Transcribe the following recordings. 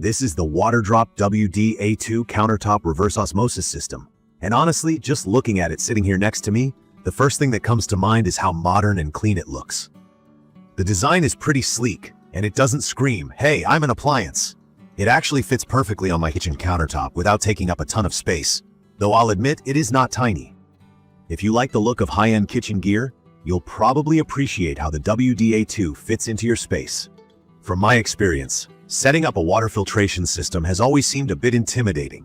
This is the Waterdrop WD-A2 countertop reverse osmosis system. And honestly, just looking at it sitting here next to me, the first thing that comes to mind is how modern and clean it looks. The design is pretty sleek, and it doesn't scream, "Hey, I'm an appliance." It actually fits perfectly on my kitchen countertop without taking up a ton of space, though I'll admit it is not tiny. If you like the look of high-end kitchen gear, you'll probably appreciate how the WD-A2 fits into your space. From my experience, setting up a water filtration system has always seemed a bit intimidating.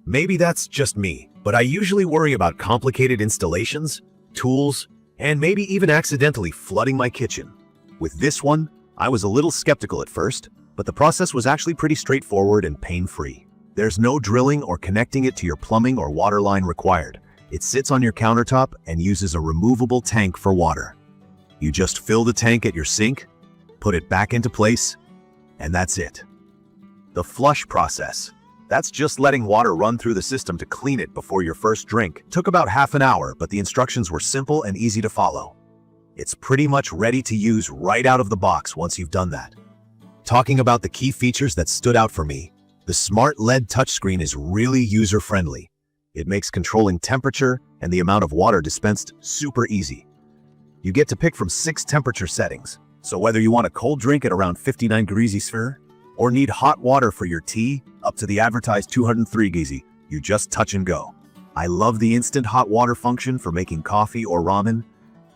Maybe that's just me, but I usually worry about complicated installations, tools, and maybe even accidentally flooding my kitchen. With this one, I was a little skeptical at first, but the process was actually pretty straightforward and pain-free. There's no drilling or connecting it to your plumbing or water line required. It sits on your countertop and uses a removable tank for water. You just fill the tank at your sink, put it back into place, and that's it. The flush process. That's just letting water run through the system to clean it before your first drink. Took about half an hour, but the instructions were simple and easy to follow. It's pretty much ready to use right out of the box once you've done that. Talking about the key features that stood out for me, the smart LED touchscreen is really user-friendly. It makes controlling temperature and the amount of water dispensed super easy. You get to pick from 6 temperature settings, so whether you want a cold drink at around 59 degrees Celsius or need hot water for your tea up to the advertised 203 degrees Celsius, you just touch and go. I love the instant hot water function for making coffee or ramen,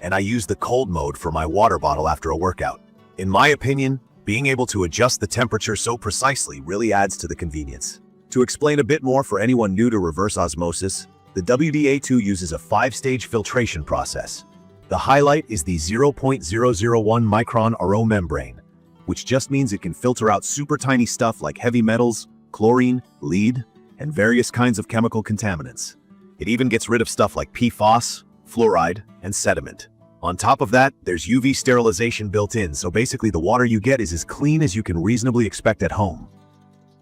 and I use the cold mode for my water bottle after a workout. In my opinion, being able to adjust the temperature so precisely really adds to the convenience. To explain a bit more for anyone new to reverse osmosis, the WD-A2 uses a 5-stage filtration process. The highlight is the 0.001 micron RO membrane, which just means it can filter out super tiny stuff like heavy metals, chlorine, lead, and various kinds of chemical contaminants. It even gets rid of stuff like PFOS, fluoride, and sediment. On top of that, there's UV sterilization built in, so basically the water you get is as clean as you can reasonably expect at home.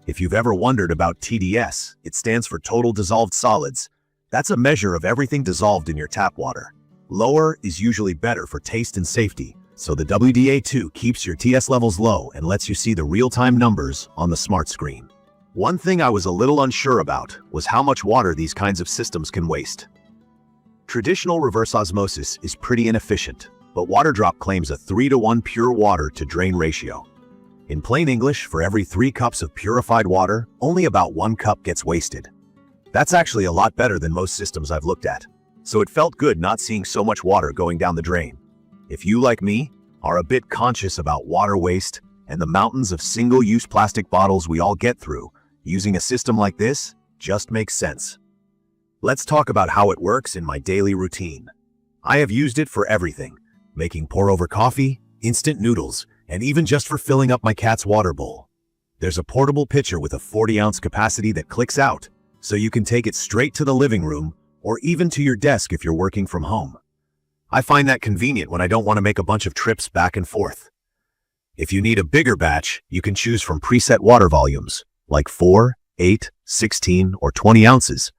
If you've ever wondered about TDS, it stands for Total Dissolved Solids. That's a measure of everything dissolved in your tap water. Lower is usually better for taste and safety, so the WD-A2 keeps your TS levels low and lets you see the real-time numbers on the smart screen. One thing I was a little unsure about was how much water these kinds of systems can waste. Traditional reverse osmosis is pretty inefficient, but Waterdrop claims a 3-to-1 pure water to drain ratio. In plain English, for every 3 cups of purified water, only about 1 cup gets wasted. That's actually a lot better than most systems I've looked at, so it felt good not seeing so much water going down the drain. If you, like me, are a bit conscious about water waste and the mountains of single-use plastic bottles we all get through, using a system like this just makes sense. Let's talk about how it works in my daily routine. I have used it for everything, making pour-over coffee, instant noodles, and even just for filling up my cat's water bowl. There's a portable pitcher with a 40-ounce capacity that clicks out, so you can take it straight to the living room or even to your desk if you're working from home. I find that convenient when I don't want to make a bunch of trips back and forth. If you need a bigger batch, you can choose from preset water volumes, like 4, 8, 16, or 20 ounces,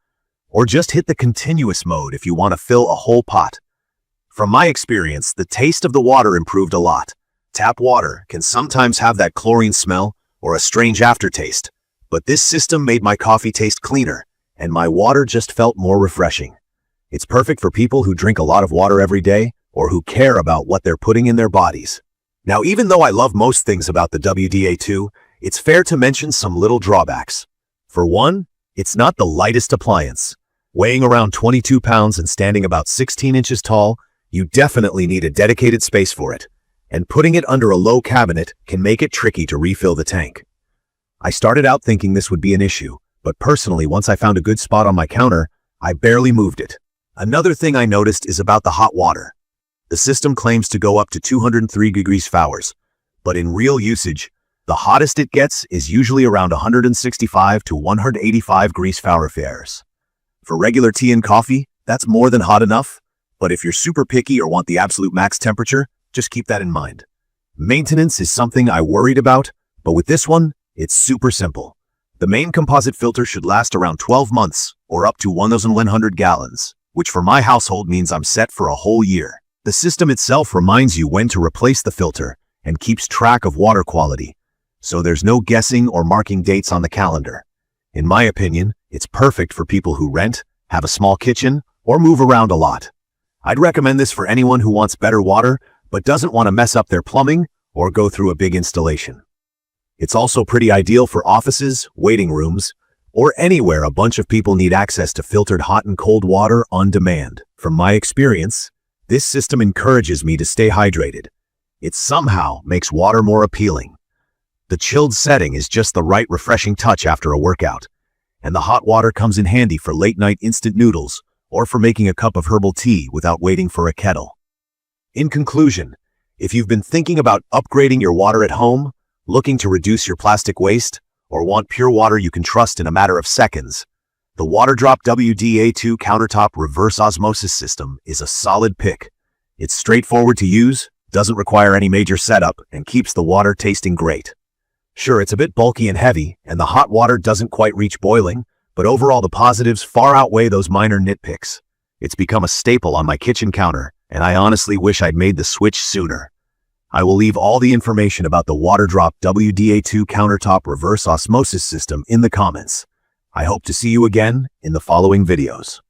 or just hit the continuous mode if you want to fill a whole pot. From my experience, the taste of the water improved a lot. Tap water can sometimes have that chlorine smell or a strange aftertaste, but this system made my coffee taste cleaner, and my water just felt more refreshing. It's perfect for people who drink a lot of water every day or who care about what they're putting in their bodies. Now, even though I love most things about the WD-A2, it's fair to mention some little drawbacks. For one, it's not the lightest appliance. Weighing around 22 pounds and standing about 16 inches tall, you definitely need a dedicated space for it. And putting it under a low cabinet can make it tricky to refill the tank. I started out thinking this would be an issue, but personally, once I found a good spot on my counter, I barely moved it. Another thing I noticed is about the hot water. The system claims to go up to 203 degrees Fahrenheit, but in real usage, the hottest it gets is usually around 165 to 185 degrees Fahrenheit. For regular tea and coffee, that's more than hot enough, but if you're super picky or want the absolute max temperature, just keep that in mind. Maintenance is something I worried about, but with this one, it's super simple. The main composite filter should last around 12 months or up to 1,100 gallons, which for my household means I'm set for a whole year. The system itself reminds you when to replace the filter and keeps track of water quality. so there's no guessing or marking dates on the calendar. In my opinion, it's perfect for people who rent, have a small kitchen, or move around a lot. I'd recommend this for anyone who wants better water but doesn't want to mess up their plumbing or go through a big installation. It's also pretty ideal for offices, waiting rooms, or anywhere a bunch of people need access to filtered hot and cold water on demand. From my experience, this system encourages me to stay hydrated. It somehow makes water more appealing. The chilled setting is just the right refreshing touch after a workout, and the hot water comes in handy for late-night instant noodles or for making a cup of herbal tea without waiting for a kettle. In conclusion, if you've been thinking about upgrading your water at home, looking to reduce your plastic waste, or want pure water you can trust in a matter of seconds, the Waterdrop WD-A2 Countertop Reverse Osmosis System is a solid pick. It's straightforward to use, doesn't require any major setup, and keeps the water tasting great. Sure, it's a bit bulky and heavy, and the hot water doesn't quite reach boiling, but overall the positives far outweigh those minor nitpicks. It's become a staple on my kitchen counter, and I honestly wish I'd made the switch sooner. I will leave all the information about the Waterdrop WD-A2 Countertop Reverse Osmosis System in the comments. I hope to see you again in the following videos.